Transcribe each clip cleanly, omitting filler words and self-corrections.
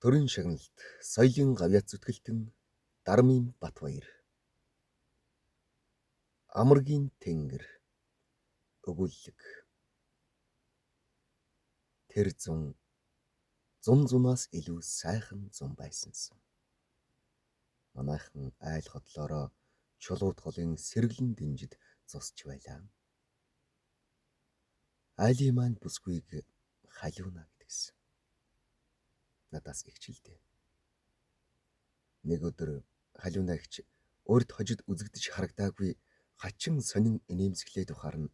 Төрийн шагналд соёлын гавьяат зүтгэлтэн Дармын Батбаяр. Амаргийн тэнгэр. Өгүүлэг. Тэр зун зунаас илүү сайхан зун байсансан. Манайхан айл хотлороо чулууд голын сэргэлэн дэнжид зусч байлаа. Айлын маань бүсгүйг халиуна гэдгсэн. Надаас ихчилдэ. Нэг өдөр халиуна ихч урд хожид үзэгдэж харагдаагүй хачин сонин инээмсэглээд ухаарна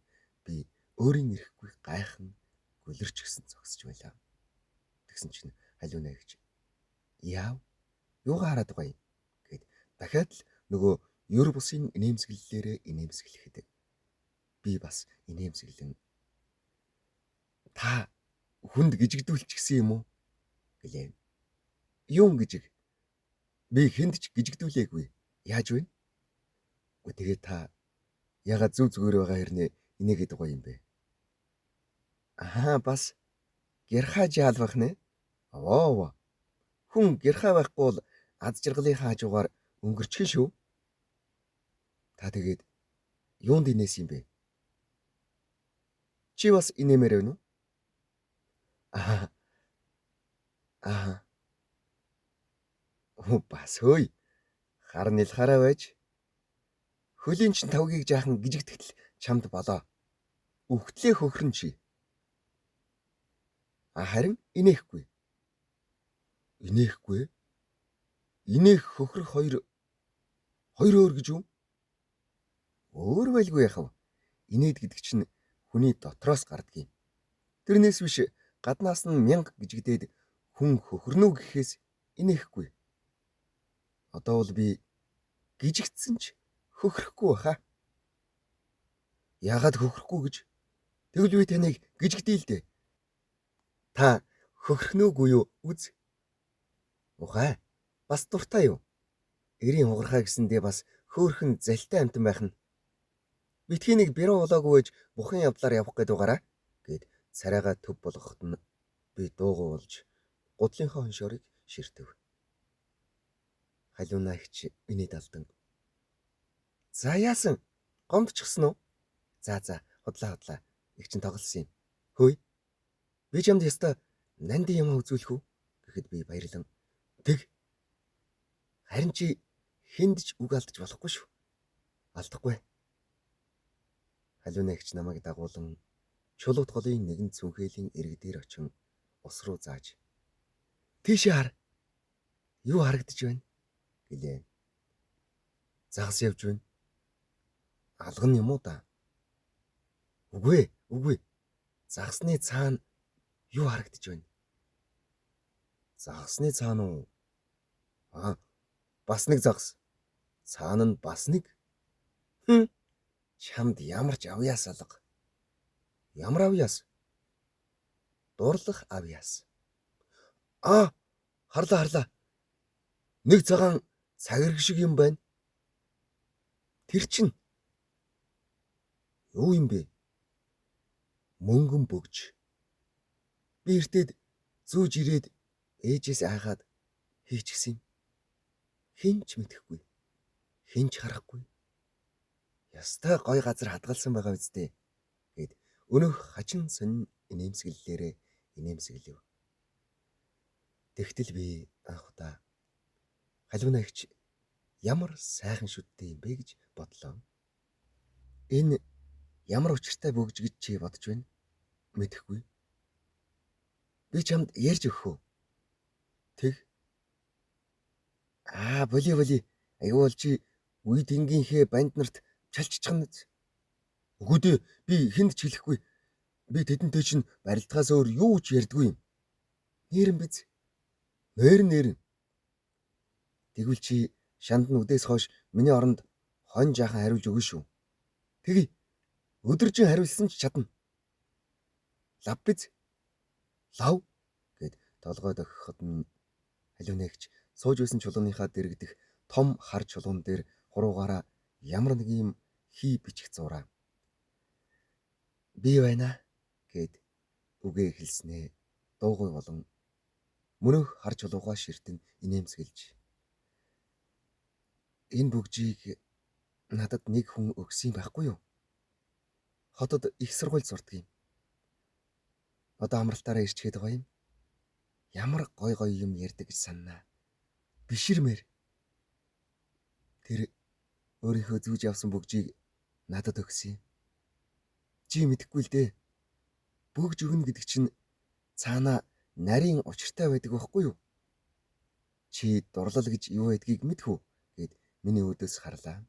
би өөрийн ирэхгүй гайхан гөлөрч гисэн зогсож байлаа. Тэгсэн чинь халиуна ихч яав? Юугаа хараад байгаа юм гэд дахиад л нөгөө ёр бусын инээмсэглэлээрээ инээмсэглэхэд би бас инээмсэглэн та хүнд гижигдүүлчихсэн юм уу гэлээ. Юун гижиг? Би хүнд ч гижигдүүлээгүй. Яаж вэ? Тэгээ та ягаад зүгээр байгаа хэрнээ инээгээд байгаа юм бэ? Бас гэрхаа жаал байх нэ. Оо. Хүн гэрхаа байхгүй бол аз жаргалынхаа хажуугаар өнгөрчих шүү. Та тэгээд юунд инээс юм бэ? Чи бас инээмээр байна уу? Бас хөөе. Хар нэлхаараа байж. Хөлийн чин тавгийг жаахан гижигтгэл чамд болоо. Үхтлээ хөхрөн чи. Харин инехгүй. Инехгүй? Инех хөхрөх хоёр өөр гэж юу? Өөр байлгүй яхав. Инээд гэдэг чинь хүний дотроос гардаг юм. Тэрнээс биш гаднаас нь 1000 гижигдээд хүн хөхрнө гэхээс инехгүй. Одоо бол би гижигдсэн ч хөхрөхгүй баха. Яагаад хөхрөхгүй гэж? Тэгвэл би таныг гижигдэе л дээ. Та хөхрөхнөөгүй юу үз? Ухаа. Бас дуртай юу? Эрийн хугархаа гэсэндээ бас хөөхөн залтай амтан байх нь. Битгий нэг бэрэн болоогүй байж бухан явдлаар явах гээд угаараа гэд царайгаа төв болгоход нь би дуугүй болж гудлынхаа хоншоорыг ширтэв. Халиуна ихч инээд алдан. За яасан? Гомдчихсон уу? За худлаа. Их чин тоглосон юм. Хөөе. Би чамд яста нандин юм үзүүлэх үү гэхэд би баярлан. Тэг. Харин чи хүнд ч үг алдаж болохгүй шүү. Алдахгүй. Халиуна ихч намайг дагуулan чулуут голын нэгэн цүнхээлийн ирэг дээр очин ус руу зааж. Тийшээ хар. Юу харагдаж байна? Гэлээ. Загас явж байна. Алган юм уу да? Үгүй. Загасны цаана юу харагдаж байна? Загасны цаана уу? Бас нэг загас. Цаана нь бас нэг. Чамд ямар ч авьяас алга. Ямар авьяас? Дурлах авьяас. Харлаа. Нэг цагаан цагирг шиг юм байна. Тэр чинь юу юм бэ? Мөнгөн бөгж. Би эртээд зүүж ирээд ээжээс айгаад хийчихсэн юм. Хинч мэдэхгүй. Хинч харахгүй. Ястай гой газар хадгалсан байгаа үстэй гэд өнөх хачин сонин инээмсэглэлээрээ инээмсэглэв. Тэгтэл би анхудаа халиуна ихч ямар сайхан шүттэй юм бэ гэж бодлоо. Энэ ямар учиртай бөгж гэж чи бодож байна? Мэдэхгүй. Би чамд ярьж өгөх үү? Тэг. Боли. Аюул чи үе тэнгийнхээ банд нарт чалччихна. Үгүй дээ. Би хүнд ч хэлэхгүй. Би тэдэнтэй чинь барилдахаас өөр юу ч ярьдгүй юм. Нэрэн биз. Нэрэн. Тэгвэл чи шанд нь үдээс хойш миний оронд хон жаахан хариулж өгнө шүү. Тэгье. Өдөржин хариулсан ч чадна. Лав биз. Лав гэд толгой дохиход нь халиуна ихч сууж байсан чулууныхаа дэрэгдэх том хар чулуун дээр хуруугаараа ямар нэг юм хий бичих зураа. Би байна гэд үгээ хэлснээ дуугүй болон мөнөөх харж улуугаа ширтэн инээмсэглэж. Энэ бүгжийг надад нэг хүн өгсөн байхгүй юу? Хотод их сургууль сурдаг юм. Одоо амралтаараа ирчгээд байгаа юм. Ямар гой юм ярьдаг гэж саннаа. Биширмээр. Тэр өөрийнхөө зүүж явсан бүгжийг надад өгсөн. Чи мэдэхгүй л дээ. Бүгж өгнө гэдэг чинь цаанаа нарийн учиртай байдаг байхгүй юу? Чи дурлал гэж юу байдгийг мэдэх үү? Гэд миний өөдөөс харлаа.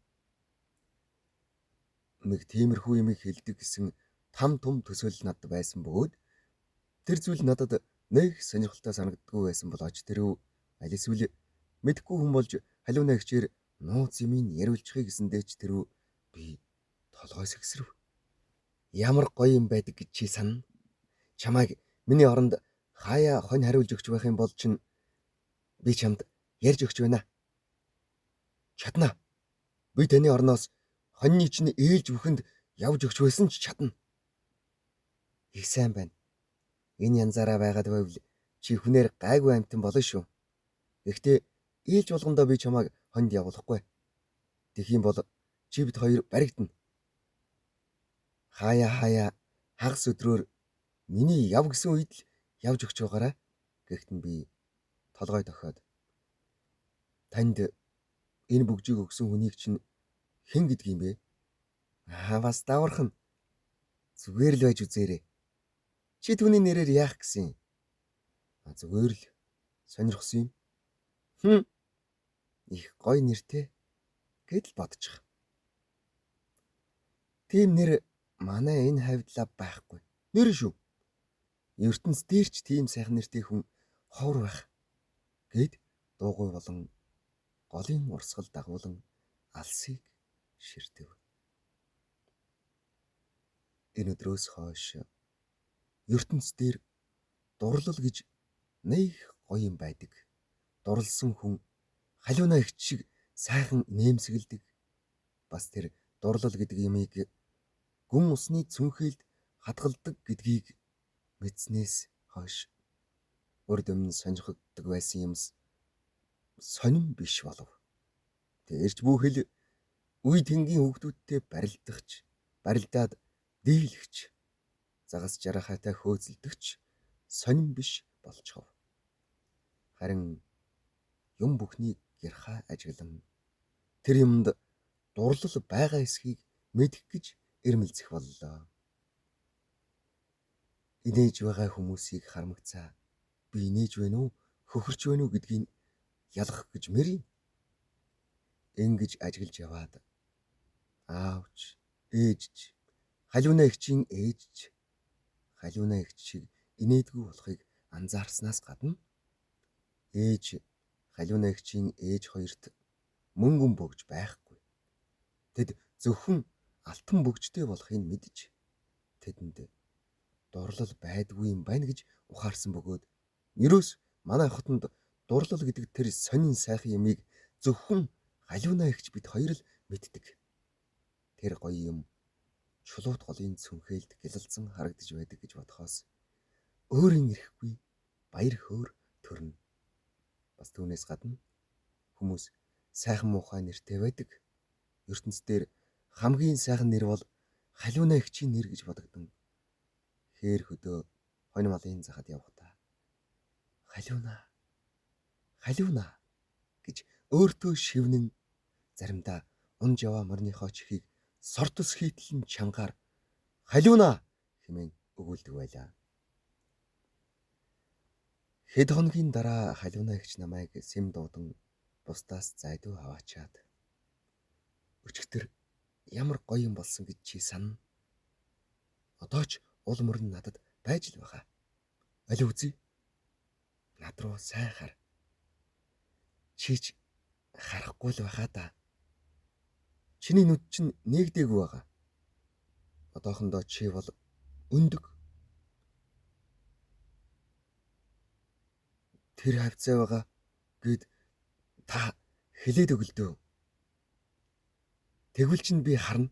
Нэг тиймэрхүү юмыг хэлдэг гэсэн том төсөөлөл надад байсан бөгөөд тэр зүйл надад нэг сонирхолтой санагддаггүй байсан болооч тэрв аль эсвэл мэдхгүй хүн болж халиуна хичээр нууц юмыг яриулчихъя гэсэндээ ч тэрв би толгойс ихсрэв. Ямар гоё юм байдаг гэж чи санана? Чамайг миний оронд хаяа хонь хариулж өгч байх юм бол чин би чамд ярьж өгч байна. Чадна. Би таны орноос хоньны чинь ээлж бүхэнд явж өгч байсан ч чадна. Их сайн байна. Энэ янзаараа байгаад байвал чи хүнээр гайгүй амтан болно шүү. Гэхдээ ээлж болгондоо би чамайг хонд явуулахгүй. Тэгэх юм бол чи бид хоёр баригдана. Хаяа хагас өдрөөр миний яв гэсэн үед л явж өгч байгаарай. Гэхдээ би толгой дохиод танд энэ бүгжийг өгсөн хүнийг чинь хэн гэдэг юм бэ? Бас давархан. Зүгээр л байж үзээрэй. Чи түүний нэрээр яах гэсэн? Зүгээр л сонирхсон юм. Их гоё нэртэй гэдэл бодчих. Тийм нэр манай энэ хавьдлаа байхгүй. Нэр шүү. ертөнц дээр ч тийм сайхан нэртэй хүн ховор байх гэд дуугүй болон голын урсгал дагуулan алсыг ширтэв. Энэ өдрөөс хойш ертөнц дээр дурлал гэж нэг гоё юм байдаг. Дурлсан хүн халиуна ихч шиг сайхан нэмсгэлдэг. Бас тэр дурлал гэдэг юмыг гүн усны цүнхээлд хадгалдаг гэдгийг мэдснээс хойш урд өмнө сонирхогддог байсан юмс сонин биш болов. Тэрч бүхэл үе тэнгийн хүүхдүүдтэй барилдаад дийлэгч загас жарахаатай хөөцөлдөгч сонин биш болчихов. Харин юм бүхний гэрхай ажиглан тэр юмд дурлал байгаа эсхийг мэдэх гэж ирмэлцэх боллоо. Инээж байгаа хүмүүсийг харамгацаа би инээж байна уу, хөхөрч байна уу гэдгийг ялгах гэж мэрий. Ингэж ажиглаж яваад аавч, ээжч, халиуна ихчийн ээжч, халиуна ихч шиг инээдгүй болохыг анзаарснаас гадна ээж, халиуна ихчийн ээж хоёрт мөнгөн бөгж байхгүй. Тэд зөвхөн алтан бөгжтэй болохыг мэдж тэдэнд дурлал байдгүй юм байна гэж ухаарсан бөгөөд ерөөс манай хотод дурлал гэдэг тэр сонин сайхан юмыг зөвхөн халиуна ихч бид хоёр л мэддэг. Тэр гоё юм чулуут голын цүнхээлд гялалзан харагдаж байдаг гэж бодхоос өөрийн ирэхгүй баяр хөөр төрнө. Бас түүнээс гадна хүмүүс сайхан муухай нэртэй байдаг. ертөнц дээр хамгийн сайхан нэр бол халиуна ихчийн нэр гэж бодогдсон. Хээр хөдөө хонь малын захад явхдаа халиуна гэж өөртөө шивнэн заримдаа унж яваа морныхоо чихийг сортос хийтлэн чангаар халиуна хэмээн өгүүлдэг байлаа. Хэд хоногийн дараа халиуна ихч намайг сэм дуудан бусдаас зайдуу аваачаад өчигдөр ямар гоё юм болсон гэж чи санана. Одоо ч уул мөрн надад байж л байгаа. Аль үзье? Над руу сайн хар. Чич харахгүй л байхаа да. Чиний нүд чинь нээгдээгүй байгаа. Одоохондоо чи бол өндөг. Тэр хавцаа байгаа гэд та хэлээд өглөө. Тэгвэл чинь би харна.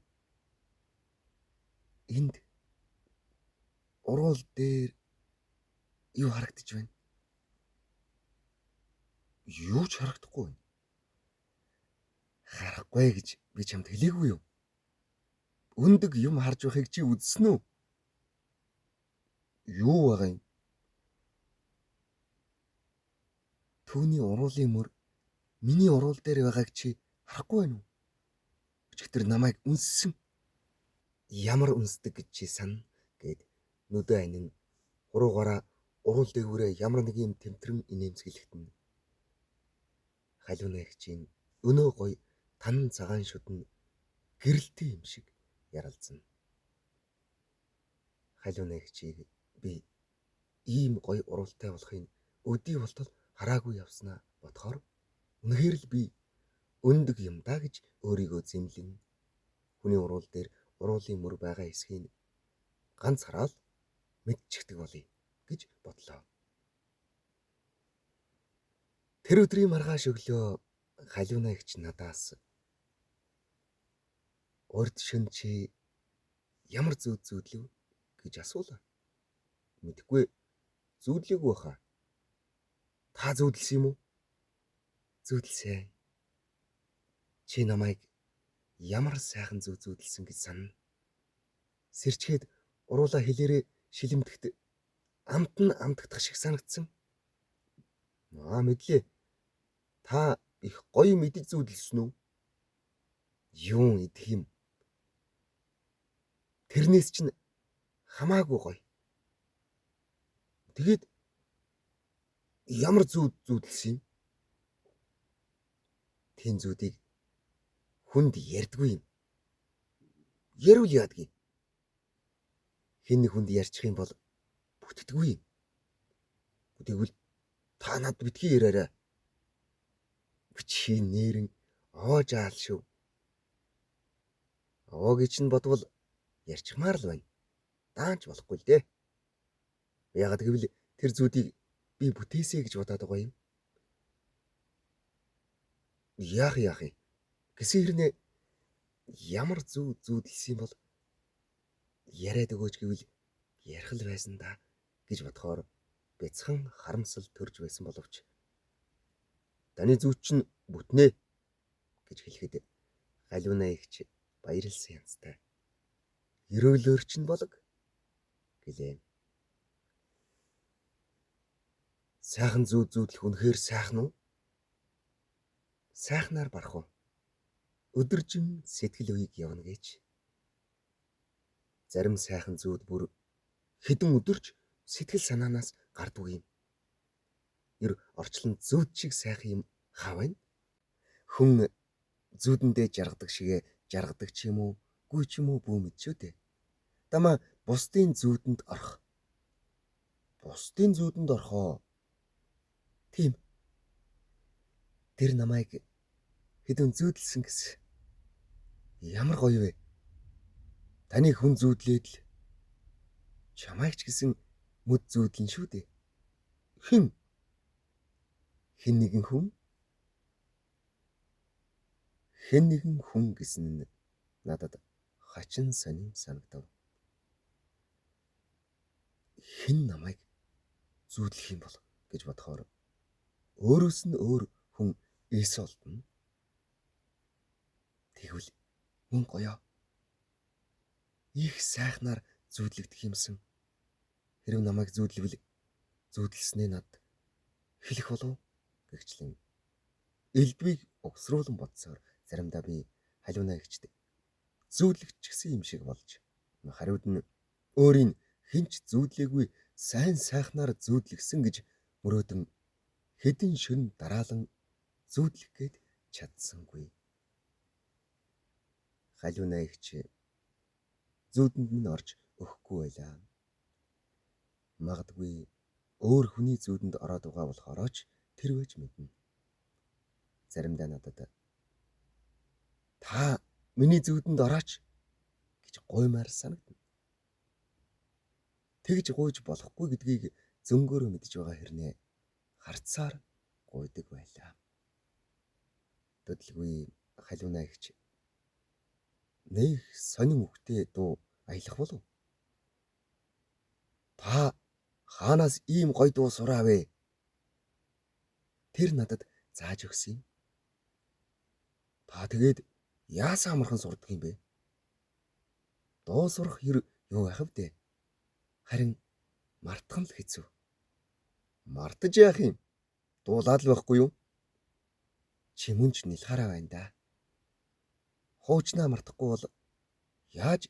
Энд уруул дээр юу харагдаж байна? Юу ч харагдахгүй байна. Харахгүй гэж би чамд хэлээгүй юу? Өндөг юм харж байхыг чи үзсэн үү? Юу байгаа юм? Түүний уруулын мөр миний уруул дээр байгааг чи харахгүй байна уу? Өчигдөр намайг үнссэн. Ямар үнсдэг гэж чи сана гэд нүдэ анин хуруугаараа уруул дээгүүрээ ямар нэг юм тэмтрэн инээмсэглэхтэн. Халиуна эгчийн өнөө гой танан цагаан шүдэн гэрэлтэй юм шиг яралзна. Халиуна эгчийг би ийм гой уруултай болохын өдий болтол хараагүй явснаа бодохоор үнэхээр л би өндөг юм даа гэж өөрийгөө зэмлэн хүний уруул дээр уруулын мөр байгаа эсхийг ганц хараад мэдчихдэг болъё гэж бодлоо. Тэр өдрийн маргааш өглөө халиуна эгч надаас урд шөн чи ямар зүүдлэв гэж асуулаа. Мэдгүй зүүдлээгүй баха. Та зүүдлсэн юм уу? Зүүдлсэн. Чи намайг ямар сайхан зүүдлсэн гэж санана. Сэрчгээд уруулаа хэлээрээ шилэмтгэд амт нь амтагдах шиг санагдсан. Мэдлээ. Та их гоё мэдэж зүүдлсэн үү? Юу идэх юм? Тэрнээс чинь хамаагүй гоё. Тэгээд ямар зүүдлсэн юм? Тэн зүүдийг хүнд ярьдгүй юм. Ярил яадгийг. Хэн нэг хүнд ярьчих юм бол бүтдэггүй юм. Тэгвэл та над битгий яраарай. Чи нэрэн оожаал шүү. Оогийн чинь бодвол ярьчмаар л байна. Даанч болохгүй л дээ. Яагаад гэвэл тэр зүүдийг би бүтээсэй гэж бодоод байгаа юм. Яах юм. Гэсэн хэрнээ ямар зүүдлсэн бол яриад өгөөч гэвэл ярих л байсан да гэж бодохоор бяцхан харамсал төрж байсан боловч таны зүүд чинь бүтнэ гэж хэлэхэд халиуна эгч баярлсан янзтай. Ерөөлөөр чинь болог гэлээ. Сайхан зүүдлэх үнэхээр сайхан уу? Сайхнаар барах уу? Өдөржин сэтгэл үеиг явна гэж. Зарим сайхан зүүд бүр хэдэн өдөрч сэтгэл санаанаас гардгүй юм. Ер орчлон зүүд шиг сайхан юм хаа байна? Хүн зүүдэндээ жаргадаг шигэ жаргадаг ч юм уу, гүй ч юм уу бүү мэдчүү дээ. Дама бусдын зүүдэнд орох. Бусдын зүүдэнд орохоо. Тийм. Тэр намайг хэдэн зүүдлсэн гэсэн. Ямар гоё вэ? Таны хүн зүүдлээд л чамайг ч гэсэн мүд зүүдлэн шүү дээ. Хэн нэгэн хүн? Хэн нэгэн хүн гэсэн нь надад хачин сонин санагдав. Хэн намайг зүүдлэх юм бол гэж бодохоор өөрөөс нь өөр хүн эс олдно. Тэгвэл мөн гоёо. Их сайхнаар зүүдлэгдэх юмсан. Хэрв намайг зүүдлэвэл зүүдлснээ над хэлэх болов гэгчлэн элдвийг угсруулан бодсоор заримдаа би халиуна эгчтэй зүүдлэгч гэсэн юм шиг болж хариуд нь өөрийн хинч зүүдлээгүй сайн сайхнаар зүүдлэгсэн гэж мөрөөдөн хэдэн шөн дараалан зүүдлэх гээд чадсангүй. Халиуна эгч зүүдэнд минь орж өгөхгүй байлаа. Магадгүй өөр хүний зүүдэнд ороод байгаа болохоор ч тэр байж мэднэ. Заримдаа надад та миний зүүдэнд орооч гэж гуймаар санагдана. Тэгж гуйж болохгүй гэдгийг зөнгөөрөө мэдж байгаа хэрнээ харцаар гуйдаг байлаа. Төдөлгүй халиуна эгч нэг сонин үгтэй дуу аялах болов. Та хаанаас ийм гоё дуу сураавэ? Тэр надад зааж өгсөн юм. Та тэгээд яасан амархан сурдаг юм бэ? Дуу сурах юу байх вэ? Харин мартах нь л хэцүү. Мартаж яах юм? Дуулаад л байхгүй юу? Чи мөн ч нэлхаараа байна да. Хуучнаа мартахгүй бол яаж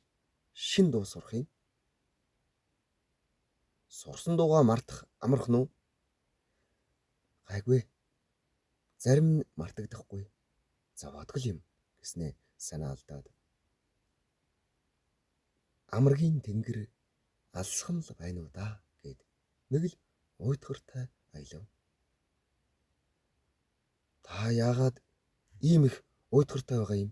шин дуу сурах юм? Сурсан дуугаа мартах амархан уу? Гайгүй. Зарим нь мартагдахгүй. Завадгал юм гэснээ санаа алдаад. Амаргийн тэнгэр алсхан л байна уу да гэд нэг л уйтгартай аялав. Та яагаад ийм их уйтгартай байгаа юм?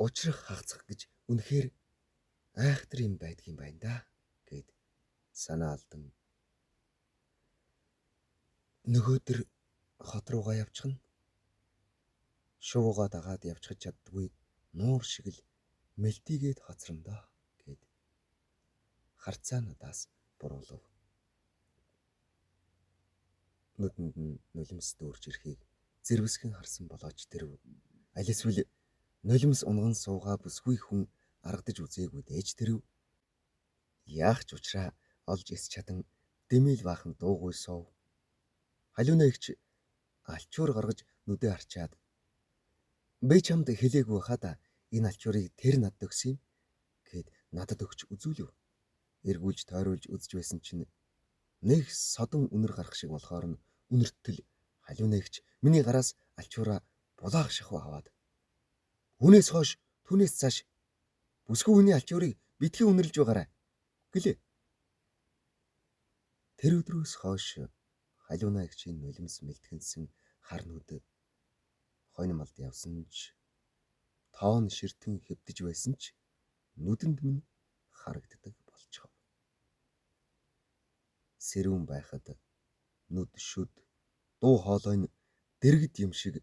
Учрах хагцах гэж үнэхээр айхтар юм байдгийн байна да гэд санаа алдан. Нөгөөдөр хот руугаа явчихна. Шуугаа дагаад явчихж чаддгүй нуур шиг л мэлтийгээд хоцромдоо гэд харцаа надаас буруулав. Нүдэнд нь нулимс дүүрж ирэхийг зэрвэсгэн харсан болооч тэр аль эсвэл нулимс унган суугаа бүсгүй хүн аргадаж үзээгүй дээж тэрв. Яах ч учраа олж ис чадан дэмэл баахан дуугүй суув. Халиуна ихч алчуур гаргаж нүдэ арчаад би чамд хэлээгүй хада энэ алчуурыг тэр надад өгсөн юм гэд надад өгч үзүүлв. Эргүүлж тойруулж үзэж байсан чинь нэг содон үнэр гарах шиг болохоор нь үнэртэл халиуна ихч миний гараас алчуураа булаах шахуу аваад "Хүнээс хойш түүнээс цааш бүсгүй хүний алчуурыг битгий үнэрлж байгаарай" гэлээ. Тэр өдрөөс хойш халиуна ихчийн нулимс мэлтгэнсэн хар нүд хойно малд явсан ч тоон ширтэн хэвдэж байсан ч нүдэнд минь харагддаг болчихов. Сэрүүн байхад нүд шүд дуу хоолой нь дэргэд юм шиг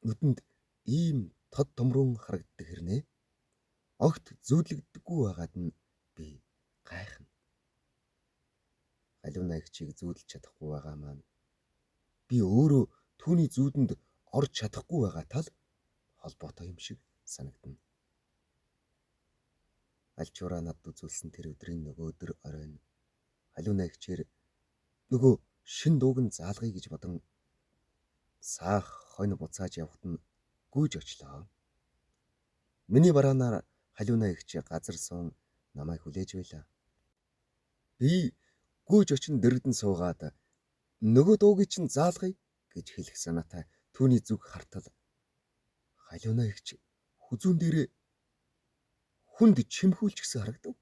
нүдэнд ийм тод томруун харагддаг хэрнээ. Огт зүүдлэгддэггүй байгаад нь би гайхна. Халиуна ихчийг зүүдэлж чадахгүй байгаа маань би өөрөө түүний зүүдэнд орж чадахгүй байгаатай л холбоотой юм шиг санагдана. Алчуураа надад үзүүлсэн тэр өдрийн нөгөөдөр оройн халиуна ихчээр нөгөө шин дууг нь заалгая гэж бодон саах хойно буцааж явахт нь гүйж очлоо. Миний бараанаар халиуна ихч газар суун намайг хүлээж байлаа. Би гүйж очин дэрэгдэн суугаад нөгөө дуугийг чинь заалгая гэж хэлэх санаатай түүний зүг хартал халиуна ихч хүзүүн дээрээ хүнд чимхүүлч гисэн харагдав.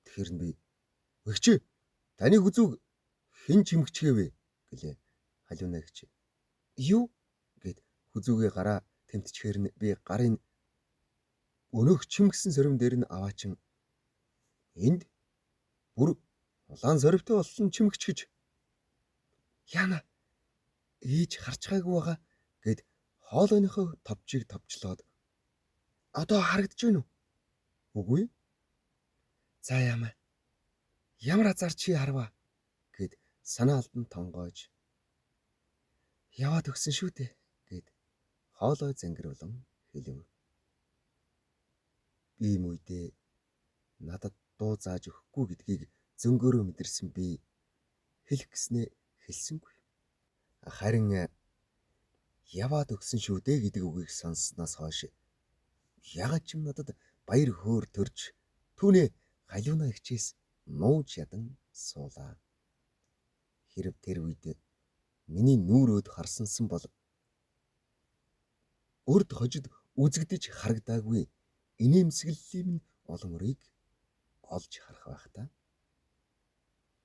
Тэгэхээр би "Өгчээ, таны хүзүүг хэн чимгчгээвэ?" гэлээ. Халиуна ихч "Юу?" гэд хүзүүгээ гараа тэмтчихээр нь би гарын өнөөх чимгсэн сорим дээр нь аваачин "Энд бүр улаан сорвтой болсон чимгч гэж. Яана ээж харж байгаагүй байгаа" гэд хоолойныхоо товчийг товчлоод "Одоо харагдаж байна уу?" "Үгүй." "За яамаа. Ямар азар чи харваа" гэд санаа алдан тонгоож "Яваад өгсөн шүү дээ" гэд хоолой зангируулан хэлв. Би ийм үедээ надад дуу зааж өгөхгүй гэдгийг зөнгөөрөө мэдэрсэн би хэлэх гэснээ хэлсэнгүй. Харин "Яваад өгсөн шүү дээ" гэдэг үгийг сонссноос хойш ягаад ч юм надад баяр хөөр төрж түүнээ халиуна ихчээс нууж ядан суулаа. Хэрв тэр үед миний нүүрөөд харсансан бол өрд хожид үзэгдэж харагдаагүй инээмсэглэлийн минь олон өрийг олж харах байх та.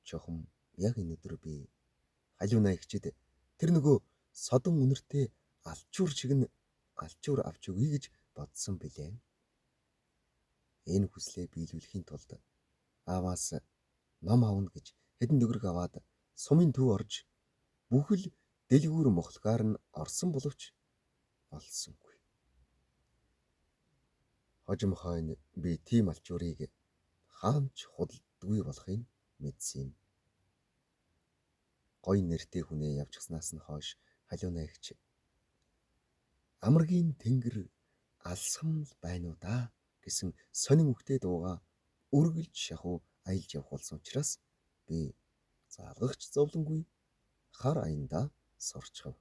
Чухам яг энэ өдөр би халиуна ихчэд тэр нөгөө содон үнэртэй алчуур шиг нь алчуур авч өгье гэж бодсон билээ. Энэ хүслээ биелүүлэхийн тулд ааваас ном авна гэж хэдэн төгрөг аваад сумын төв орж бүхэл дэлгүүр мохлгаар нь орсон боловч олсонгүй. Хожим хойно би тийм алчуурыг хаанч худалдаггүй болохыг мэдсэн юм. гоё нэртэй хүнээ явчихснаас нь хойш халиунаа эгч амаргийн тэнгэр алсгам л байна уу да гэсэн сонин үгтэй дууга үргэлж шахуу аялж явах болсон учраас би заалгагч зовлонгүй хар аянда сурчхав.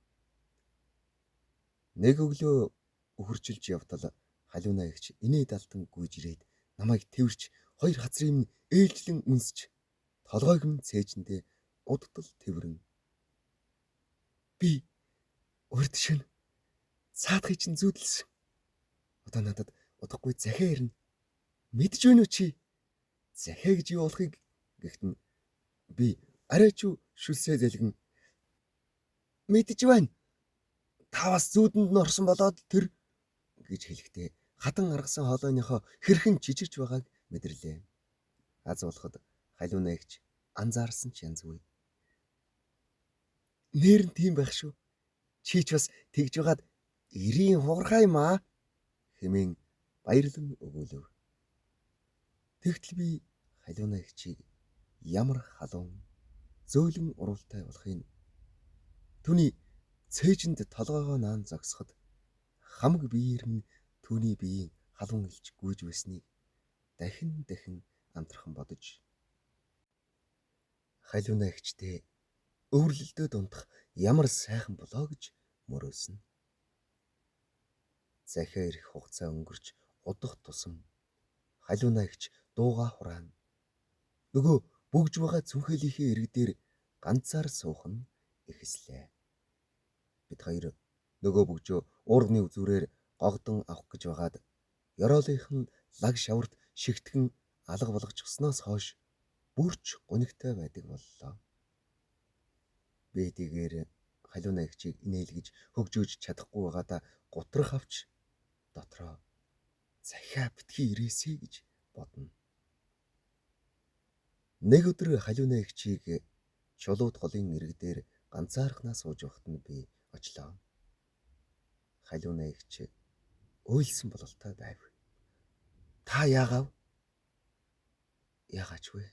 Нэг өглөө өхөрчилж явдал халиунаа эгч инээд алтан гүйж ирээд намайг тэрч хоёр хацрын ээлжлэн үнсч толгойг нь цээжэндээ удтал тэрвэрэн би урд шин саадхыг чинь зүүдэлсэн. Одоо надад удахгүй захиа ирнэ. Мэдж байна уу чи? Захиа гэж юу болохыг гэхдээ би арай ч шүлсээ зэлгэн мэдж байна. Таваас зүүдэнд нь орсон болоод тэр гэж хэлэхдээ хатан гаргасан хоолойныхоо хэрхэн жижигч байгааг мэдэрлээ. Аз болоход халиунаа эгч анзаарсан ч янзгүй. Нэр нь тийм байх шүү. Чи ч бас тэгж байгаад эрийн хугархаа юм аа хэмээн баярлан өгөөлөв. Тэгтэл би халиунаа эгчийг ямар халуун зөөлөн уралтай болохыг түүний цээжинд толгоогоо наан зогсоход хамаг биеэр нь түүний биеийн халуун илж гүйж байсныг дахин амтрахан бодож халиунаа эгчтэй өвөрлөлдөө дундах ямар сайхан болоо гэж мөрөөснө. Захиа ирэх хугацаа өнгөрч удах тусам халиунаа эгч дууга хураана. Нөгөө бөгж байгаа цүнхээлийнхээ ирэг дээр ганцаар суух нь ихслээ. Бид хоёр нөгөө бөгжөө уурганы үзүүрээр гогдон авах гэж байгаад ёроолынхан лаг шаварт шигтгэн алга болгочихсноос хойш бүрч гунигтай байдаг боллоо. Би тэгээр халиунаа эгчийг инээлгэж хөгжөөж чадахгүй байгаадаа гутрах авч дотроо захиа битгий ирээсэй гэж бодно. Нэг өдөр халиунаа эгчийг чулууд голын ирэг дээр ганцаархнаа сууж байхад нь би очлоо. Халиунаа эгч уйлсан бололтой байв. Та яагав? Яагаач вэ?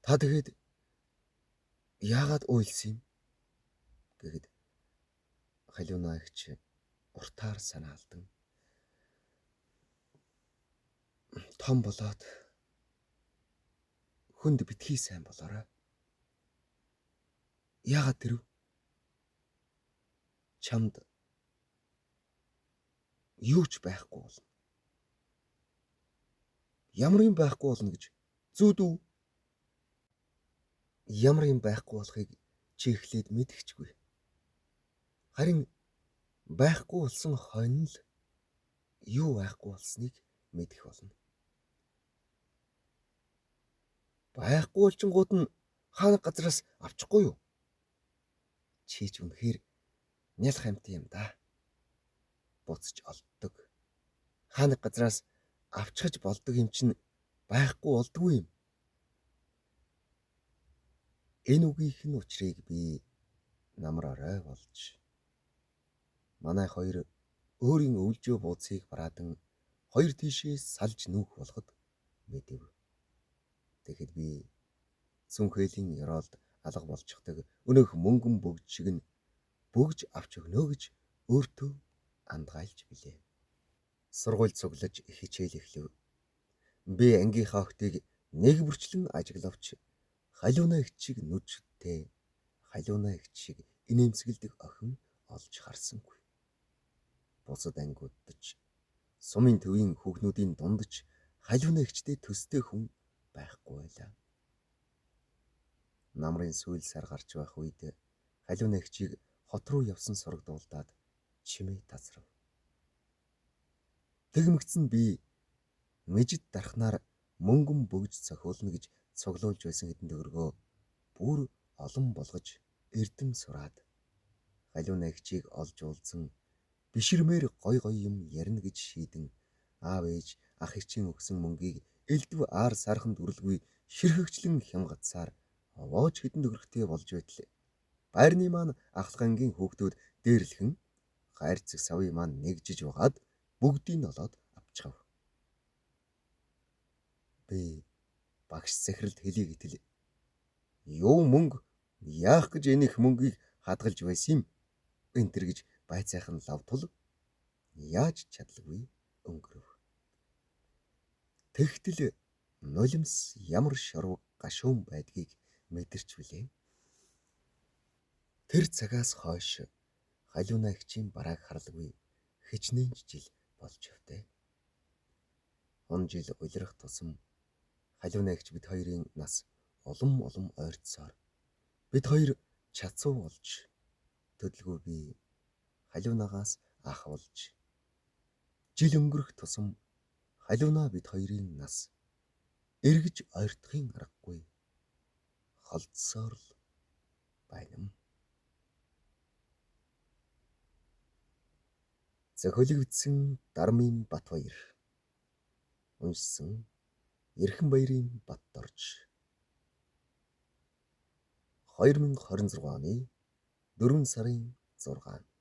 Та тэгээд яагаад уйлсан юм? Гэхэд халиунаа эгч уртаар санаалдан том болоод хүнд битгий сайн болоорой. Яагаад тэрв? Чамд юу ч байхгүй болно. Ямар юм байхгүй болно гэж зүүд үү? Ямар юм байхгүй болохыг чи эхлээд мэдчихгүй. Харин байхгүй болсон хойно л юу байхгүй болсныг мэдэх болно. Байхгүй болчингууд нь хаана газраас авчихгүй юу? Чи ч үнэхээр нялх амьтан юм да. Буцаж олддог. Хаана газраас авчихж болдог юм чинь байхгүй болдгүй юм. Энэ үгийнх нь учрыг би намраарай болж манай хоёр өөрийн өвлжөө бууцыг бараадан хоёр тийшээ салж нүүх болоход мэдэв. Тэгэхэд би цүнхээлийн ёроолд алга болчихдаг өнөөх мөнгөн бөгж шиг нь бөгж авч өгнө гэж өөртөө андгаалж билээ. Сургууль цуглаж хичээл эхлэв. Би ангийнхаа охтыг нэг бүрчлэн ажиглавч халиунаа эгчийг нүжтэй халиунаа эгч шиг инээмсэгэлдэг охин олж харсангүй. Бусад ангиудч сумын төвийн хүүхнүүдийн дундч халиунаа эгчтэй төстэй хүн байхгүй байлаа. Намрын сүүл сар гарч байх үед халиунаа эгчийг хот руу явсан сургадуулдаад чимээ тасрав. Тэгмэгцэн би мэжид дарахнаар мөнгөн бөгж цохиулна гэж цуглуулж байсан хэдэн төгрөгөө бүр олон болгож эрдэм сураад халиунаа эгчийг олж уулзсан биширмээр гой юм ярина гэж шийдэн аав ээж ах эгчийн өгсөн мөнгийг элдв аар сархан дүрлгүй ширхэгчлэн хямгацсаар овоож хэдэн төгрөгтэй болж байтал байрны маань ахлагангийн хүүхдүүд дээрлэхэн гайрцаг савын маань нэгжиж угаад бүгдийг нь олоод авчихав. Би багш захиралд хэлий гэтэл юу мөнгө Яах гэж энийх мөнгийг хадгалж байсан юм? Энтэр гэж байцаахан лав тул яаж чадлагүй өнгөрөв. Тэгтэл нулимс ямар шорвог гашуун байдгийг мэдэрч билээ. Тэр цагаас хойш халиунаагчийн барааг харалгүй хичнээн жил болж явтаа. Он жил улирах тусам халиунаагч бид хоёрын нас улам ойртсоор бид хоёр чацуу болж төдөлгүй би халиунаагаас ах болж жил өнгөрөх тусам халиунаа бид хоёрын нас эргэж ойртохын аргагүй холдсоор л байна. Зохиологдсон Дармын Батбаяр. Уншсан Эрхэнбаярын Батторж. 2026 оны 4 сарын 6.